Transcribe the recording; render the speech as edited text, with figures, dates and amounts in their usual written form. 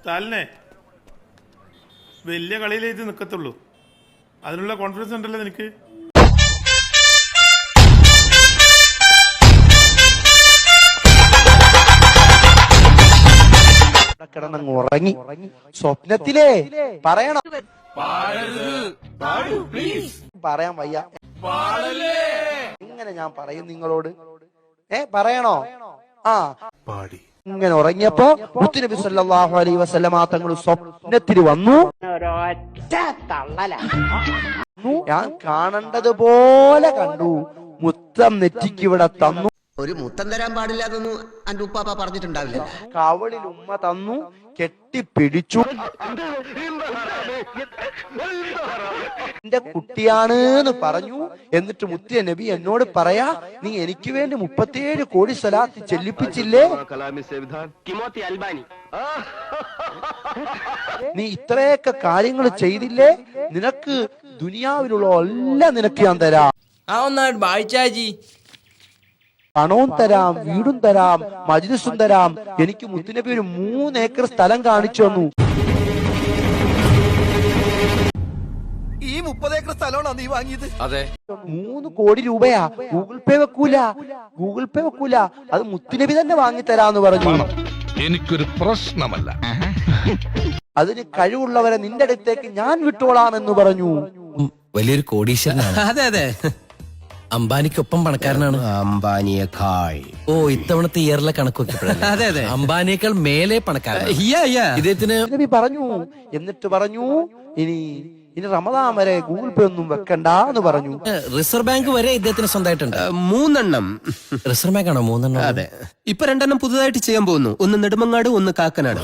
സ്റ്റാലിനെ വലിയ കളിയിലേ ഇത് നിൽക്കത്തുള്ളൂ. അതിനുള്ള കോൺഫിഡൻസ് ഉണ്ടല്ലോ നിനക്ക്. കിടന്നങ്ങുറങ്ങി സ്വപ്നത്തിലേ പറയണം, പറയാൻ വയ്യ. ഇങ്ങനെ ഞാൻ പറയും നിങ്ങളോട്, പറയണോ? പാടി ഇങ്ങനെ ഉറങ്ങിയപ്പോ മുത്തുനബി സല്ലല്ലാഹു അലൈഹി വസല്ലമ തങ്ങൾ സ്വപ്നത്തിൽ വന്നു. ഞാൻ കാണേണ്ടതുപോലെ കണ്ടു. മുത്തം നെറ്റിക്കിവിടെ തന്നു. ഒരു മുത്തം തരാൻ പാടില്ല എന്നൊന്നും അന്റെ ഉപ്പാപ്പ പറഞ്ഞിട്ടുണ്ടാവില്ല. കവളിൽ ഉമ്മ തന്നു, കെട്ടിപ്പിടിച്ചു. എന്റെ കുട്ടിയാണ് എന്ന് പറഞ്ഞു. എന്നിട്ട് മുത്തിയ നബി എന്നോട് പറയാ, നീ എനിക്ക് വേണ്ടി 37 കോടി സ്വലാത്ത് ചെല്ലിപ്പിച്ചില്ലേ? നീ ഇത്രയൊക്കെ കാര്യങ്ങൾ ചെയ്തില്ലേ? നിനക്ക് ദുനിയാവിലുള്ള എല്ലാം നിനക്ക് ഞാൻ തരാം. പണവും തരാം, വീടും തരാം, മജ്ലിസും തരാം. എനിക്ക് മുത്തുനബി ഒരു 3 ഏക്കർ സ്ഥലം കാണിച്ചു തന്നു. ഈ 30 ഏക്കർ സ്ഥലമാണോ നീ വാങ്ങിയത്? അതെ. 3 കോടി രൂപയാ. ഗൂഗിൾ പേ വെക്കൂല. അത് മുത്തുനബി തന്നെ വാങ്ങിത്തരാന്ന് പറഞ്ഞു. എനിക്കൊരു പ്രശ്നമല്ല. അതിന് കഴിവുള്ളവരെ നിന്റെ അടുത്തേക്ക് ഞാൻ വിട്ടോളാമെന്ന് പറഞ്ഞു. വലിയൊരു കോടീശ്വരനാണ്. അതെ. അംബാനിക്കൊപ്പം പണക്കാരനാണ്. അംബാനിയേക്കാൾ ഇത്തവണത്തെ ഇയറിലെ കണക്ക് വെക്കപ്പെടല്ലേ? അതെ. അംബാനിയേക്കാൾ മേലെ പണക്കാരൻ ഇദ്ദേഹത്തിന് നബി പറഞ്ഞു. എന്നിട്ട് പറഞ്ഞു, ഇനി റമദാൻ വരെ ഗൂഗിൾ പേ ഒന്നും വെക്കണ്ടെന്ന് പറഞ്ഞു. റിസർവ് ബാങ്ക് വരെ ഇദ്ദേഹത്തിന് സ്വന്തമായിട്ടുണ്ട്. 3 എണ്ണം. റിസർവ് ബാങ്ക് ആണോ 3 എണ്ണം? അതെ. ഇപ്പൊ 2 എണ്ണം പുതുതായിട്ട് ചെയ്യാൻ പോകുന്നു. ഒന്ന് നെടുമങ്ങാട്, ഒന്ന് കാക്കനാട്.